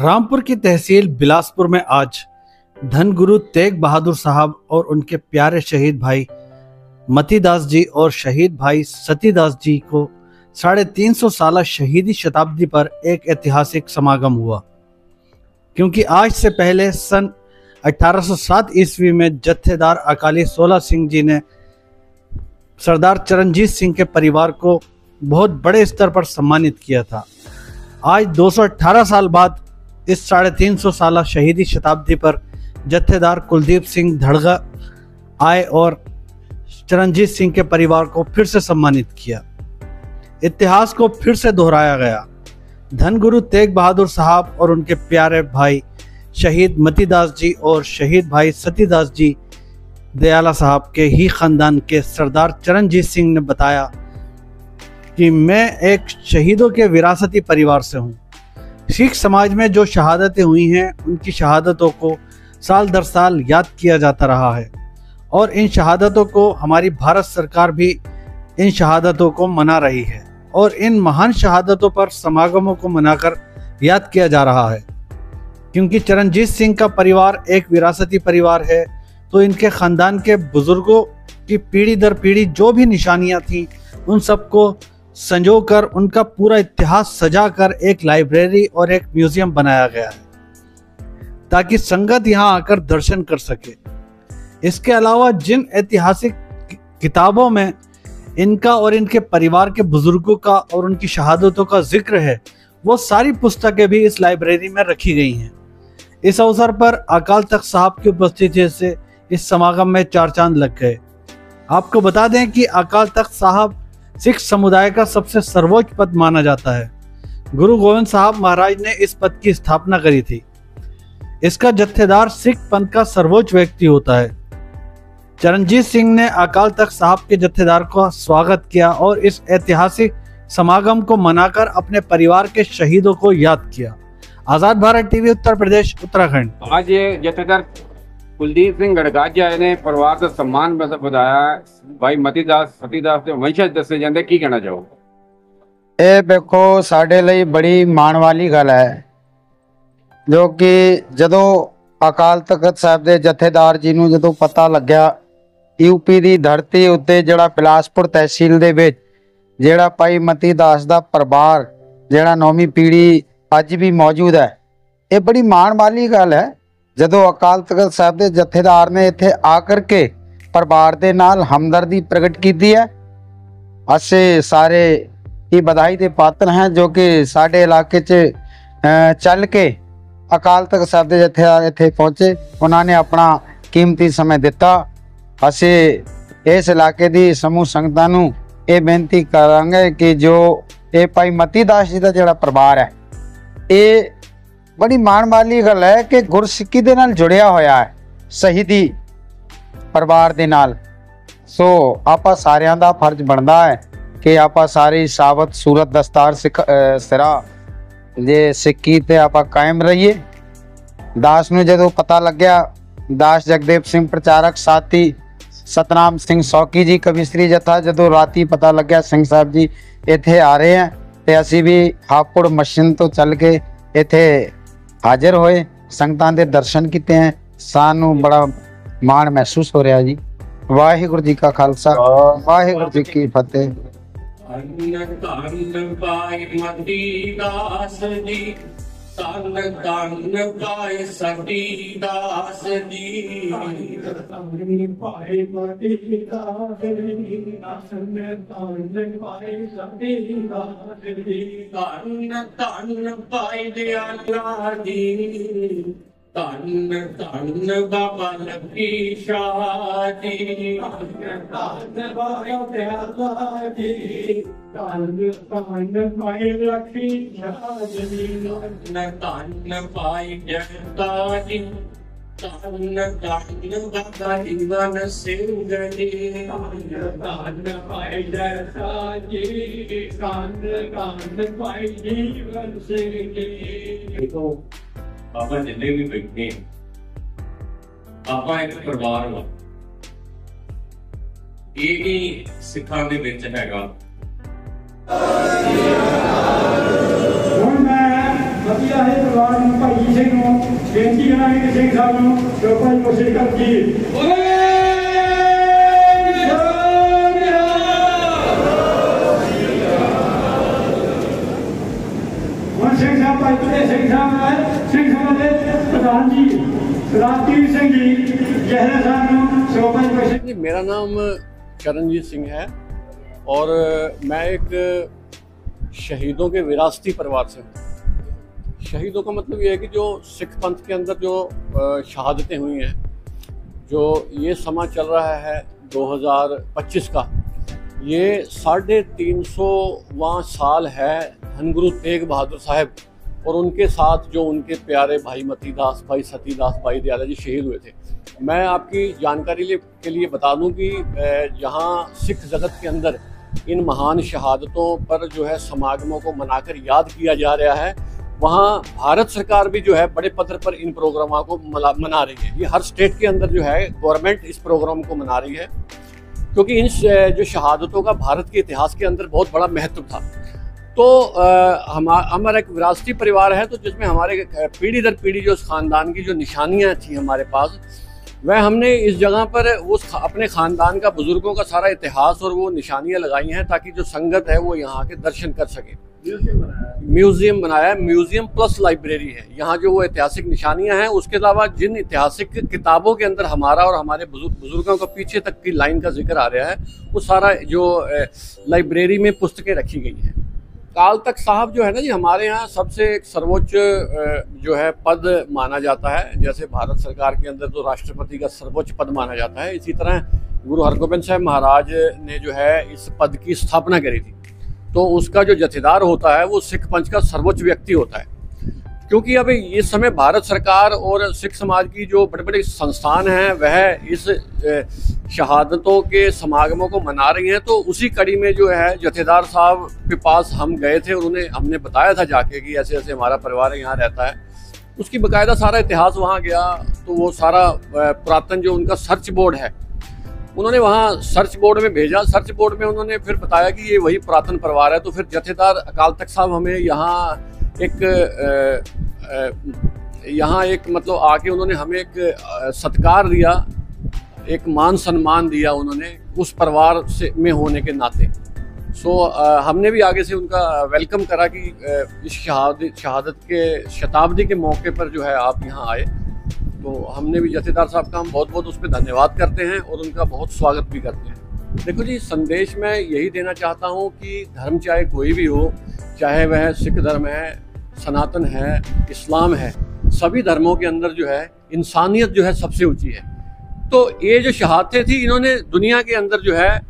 रामपुर की तहसील बिलासपुर में आज धन गुरु तेग बहादुर साहब और उनके प्यारे शहीद भाई मतीदास जी और शहीद भाई सतीदास जी को 350 साल शहीदी शताब्दी पर एक ऐतिहासिक समागम हुआ। क्योंकि आज से पहले सन 1807 ईस्वी में जत्थेदार अकाली 16 सिंह जी ने सरदार चरणजीत सिंह के परिवार को बहुत बड़े स्तर पर सम्मानित किया था। आज 218 साल बाद इस 350 साल शहीदी शताब्दी पर जत्थेदार कुलदीप सिंह धड़गा आए और चरणजीत सिंह के परिवार को फिर से सम्मानित किया। इतिहास को फिर से दोहराया गया। धन गुरु तेग बहादुर साहब और उनके प्यारे भाई शहीद मतीदास जी और शहीद भाई सतीदास जी दयाला साहब के ही खानदान के सरदार चरणजीत सिंह ने बताया कि मैं एक शहीदों के विरासती परिवार से हूँ। सिख समाज में जो शहादतें हुई हैं उनकी शहादतों को साल दर साल याद किया जाता रहा है और इन शहादतों को हमारी भारत सरकार भी इन शहादतों को मना रही है और इन महान शहादतों पर समागमों को मनाकर याद किया जा रहा है। क्योंकि चरणजीत सिंह का परिवार एक विरासती परिवार है तो इनके खानदान के बुजुर्गों की पीढ़ी दर पीढ़ी जो भी निशानियां थीं उन सबको संजोकर उनका पूरा इतिहास सजाकर एक लाइब्रेरी और एक म्यूजियम बनाया गया है ताकि संगत यहां आकर दर्शन कर सके। इसके अलावा जिन ऐतिहासिक किताबों में इनका और इनके परिवार के बुजुर्गों का और उनकी शहादतों का जिक्र है वो सारी पुस्तकें भी इस लाइब्रेरी में रखी गई हैं। इस अवसर पर अकाल तख्त साहब की उपस्थिति से इस समागम में चार चांद लग गए। आपको बता दें कि अकाल तख्त साहब सिख समुदाय का सबसे सर्वोच्च पद माना जाता है। गुरु गोविंद साहब महाराज ने इस पद की स्थापना करी थी। इसका जत्थेदार सिख पंथ का सर्वोच्च व्यक्ति होता है। चरणजीत सिंह ने अकाल तख्त साहब के जत्थेदार का स्वागत किया और इस ऐतिहासिक समागम को मनाकर अपने परिवार के शहीदों को याद किया। आजाद भारत टीवी उत्तर प्रदेश उत्तराखंड। आज ये जत्थेदार कुलदीप सिंह गड़गाजिया ने परिवार का सम्मान बताया। भाई मतीदास सतीदास के वंशज दसे जाते की कहना चाहो? ਇਹ ਵੇਖੋ ਸਾਡੇ ਲਈ ਬੜੀ ਮਾਣ ਵਾਲੀ ਗੱਲ ਹੈ ਜੋ ਕਿ ਜਦੋਂ ਅਕਾਲ ਤਖਤ ਸਾਹਿਬ ਦੇ ਜਥੇਦਾਰ ਜੀ ਨੂੰ ਜਦੋਂ ਪਤਾ ਲੱਗਿਆ यूपी ਦੀ ਧਰਤੀ ਉੱਤੇ ਜਿਹੜਾ ਬਿਲਾਸਪੁਰ ਤਹਿਸੀਲ ਦੇ ਵਿੱਚ ਜਿਹੜਾ ਭਾਈ ਮਤੀਦਾਸ ਦਾ ਪਰਿਵਾਰ ਜਿਹੜਾ 9ਵੀਂ ਪੀੜ੍ਹੀ ਅੱਜ ਵੀ ਮੌਜੂਦ ਹੈ, ਇਹ ਬੜੀ ਮਾਣ ਵਾਲੀ ਗੱਲ ਹੈ। ਜਦੋਂ ਅਕਾਲ ਤਖਤ ਸਾਹਿਬ ਦੇ ਜਥੇਦਾਰ ਨੇ ਇੱਥੇ ਆ ਕਰਕੇ ਪਰਿਵਾਰ ਦੇ ਨਾਲ ਹਮਦਰਦੀ ਪ੍ਰਗਟ ਕੀਤੀ ਹੈ। ਅਸੀਂ ਸਾਰੇ ही बधाई के पात्र हैं जो कि साढ़े इलाके च चल के अकाल तख्त साहब के जत्थेदार इत्थे पहुंचे, उन्होंने अपना कीमती समय दिता। असी इस इलाके की समूह संगतां नूं ये बेनती करांगे कि जो ये भाई मतीदास जी का जिहड़ा परिवार है ये बड़ी माण वाली गल है कि गुरसिक्की दे नाल जुड़िया होया है शहीदी परिवार दे नाल। सो आपां सारियां दा फर्ज बनता है कि आप सारी सावत सूरत दस्तार सिरा जे सिक्की ते आप कायम रहिए। दास नूं जदों पता लग्या, दास जगदेव सिंह प्रचारक साथी सतनाम सिंह सौकी जी कविश्री जत्था जदों राती पता लग्या सिंह साहब जी इत्थे आ रहे हैं ते असी भी हापुड़ मशीन तो चल के इत्थे हाजिर होए, संगतां दे दर्शन किते हैं। सानू बड़ा माण महसूस हो रहा जी। वाहिगुरू जी का खालसा वाहिगुरू जी की फतेह। धन पाए मतीदास जी, धन पाए सतीदास जी, धन पाए मतीदास जी, धन पाए सतीदास जी, धन पाए दयाला जी, धन धन बाबा लकी शाह जी, धन बाबा दयाला जी, धन धन पाए लकी शाह जी, धन पाए जगता जी, धन धन बाबा जीवन सिंह जी, धन पाए जगता जी, धन पाए जीवन सिंह जी। ਆਪਾਂ ਜਿੰਨੇ ਵੀ ਬੈਠੇ ਆਪਾਂ ਇੱਕ ਪਰਿਵਾਰ ਵਾ, ਇਹ ਵੀ ਸਿੱਖਾਂ ਦੇ ਵਿੱਚ ਹੈਗਾ। ਹੁਣ ਮੈਂ ਵਧੀਆ ਹੈ ਪਰਿਵਾਰ ਨੂੰ ਭਾਈ बेनती करांगे कि सिंह साहब ਨੂੰ ਚੌਪਾਈ ਕੋਸ਼ਿਸ਼ ਕਰਦੀ ਸਿੰਘ ਸਾਹਿਬ ਭਾਈ ਤੁਰੇ ਸਿੰਘ ਸਾਹਿਬ ਹੈ ਸਿੰਘ ਸਾਹਿਬ ਦੇ ਪ੍ਰਧਾਨ ਜੀ ਸਰਦਾਰ तीर ਸਿੰਘ ਜੀ ਜਹਰਾ ਸਾਹਿਬ ਨੂੰ ਚੌਪਾਈ ਕੋਸ਼ਿਸ਼। मेरा नाम चरणजीत सिंह है और मैं एक शहीदों के विरासती परिवार से हूँ। शहीदों का मतलब ये है कि जो सिख पंथ के अंदर जो शहादतें हुई हैं, जो ये समा चल रहा है 2025 का, ये 350वां साल है धनगुरु तेग बहादुर साहब और उनके साथ जो उनके प्यारे भाई मतीदास भाई सतीदास भाई दयाला जी शहीद हुए थे। मैं आपकी जानकारी के लिए बता दूं कि यहाँ सिख जगत के अंदर इन महान शहादतों पर जो है समागमों को मनाकर याद किया जा रहा है, वहाँ भारत सरकार भी जो है बड़े पद्धर पर इन प्रोग्रामों को मना रही है। ये हर स्टेट के अंदर जो है गवर्नमेंट इस प्रोग्राम को मना रही है, क्योंकि इन जो शहादतों का भारत के इतिहास के अंदर बहुत बड़ा महत्व था। तो हमारा एक विरासती परिवार है, तो जिसमें हमारे पीढ़ी दर पीढ़ी जो उस ख़ानदान की जो निशानियाँ थी हमारे पास, वह हमने इस जगह पर उस अपने ख़ानदान का बुज़ुर्गों का सारा इतिहास और वो निशानियाँ लगाई हैं, ताकि जो संगत है वो यहाँ के दर्शन कर सके। म्यूज़ियम बनाया है, म्यूज़ियम प्लस लाइब्रेरी है। यहाँ जो वो ऐतिहासिक निशानियाँ हैं, उसके अलावा जिन ऐतिहासिक किताबों के अंदर हमारा और हमारे बुज़ुर्गों का पीछे तक की लाइन का जिक्र आ रहा है, वो सारा जो लाइब्रेरी में पुस्तकें रखी गई हैं। अकाल तख्त साहब जो है ना जी, हमारे यहाँ सबसे एक सर्वोच्च जो है पद माना जाता है। जैसे भारत सरकार के अंदर तो राष्ट्रपति का सर्वोच्च पद माना जाता है, इसी तरह गुरु हरगोबिंद साहब महाराज ने जो है इस पद की स्थापना करी थी। तो उसका जो जथेदार होता है वो सिख पंथ का सर्वोच्च व्यक्ति होता है। क्योंकि अभी इस समय भारत सरकार और सिख समाज की जो बड़े बड़े संस्थान हैं वह इस शहादतों के समागमों को मना रही हैं, तो उसी कड़ी में जो है जथेदार साहब के पास हम गए थे और उन्हें हमने बताया था जाके कि ऐसे ऐसे हमारा परिवार यहाँ रहता है। उसकी बाकायदा सारा इतिहास वहाँ गया, तो वो सारा पुरातन जो उनका सर्च बोर्ड है, उन्होंने वहाँ सर्च बोर्ड में भेजा। सर्च बोर्ड में उन्होंने फिर बताया कि ये वही पुरातन परिवार है। तो फिर जथेदार अकाल तख्त साहब हमें यहाँ एक मतलब आके उन्होंने हमें एक सत्कार दिया, एक मान सम्मान दिया उन्होंने उस परिवार से में होने के नाते। हमने भी आगे से उनका वेलकम करा कि इस शहादत के शताब्दी के मौके पर जो है आप यहाँ आए। तो हमने भी जथेदार साहब का हम बहुत बहुत उस पर धन्यवाद करते हैं और उनका बहुत स्वागत भी करते हैं। देखो जी, संदेश मैं यही देना चाहता हूँ कि धर्म चाहे कोई भी हो, चाहे वह सिख धर्म है, सनातन है, इस्लाम है, सभी धर्मों के अंदर जो है इंसानियत जो है सबसे ऊंची है। तो ये जो शहादतें थी, इन्होंने दुनिया के अंदर जो है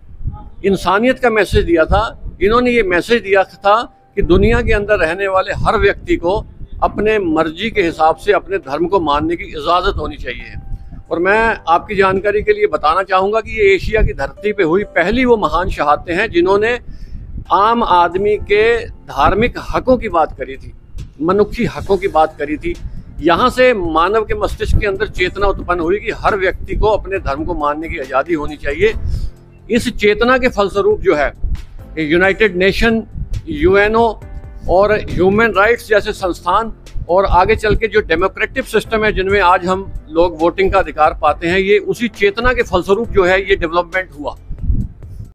इंसानियत का मैसेज दिया था। इन्होंने ये मैसेज दिया था कि दुनिया के अंदर रहने वाले हर व्यक्ति को अपने मर्जी के हिसाब से अपने धर्म को मानने की इजाज़त होनी चाहिए। और मैं आपकी जानकारी के लिए बताना चाहूँगा कि ये एशिया की धरती पे हुई पहली वो महान शहादतें हैं जिन्होंने आम आदमी के धार्मिक हकों की बात करी थी, मनुष्य हकों की बात करी थी। यहाँ से मानव के मस्तिष्क के अंदर चेतना उत्पन्न हुई कि हर व्यक्ति को अपने धर्म को मानने की आज़ादी होनी चाहिए। इस चेतना के फलस्वरूप जो है यूनाइटेड नेशन, यूएनओ और ह्यूमन राइट्स जैसे संस्थान और आगे चल के जो डेमोक्रेटिक सिस्टम है जिनमें आज हम लोग वोटिंग का अधिकार पाते हैं, ये उसी चेतना के फलस्वरूप जो है ये डेवलपमेंट हुआ।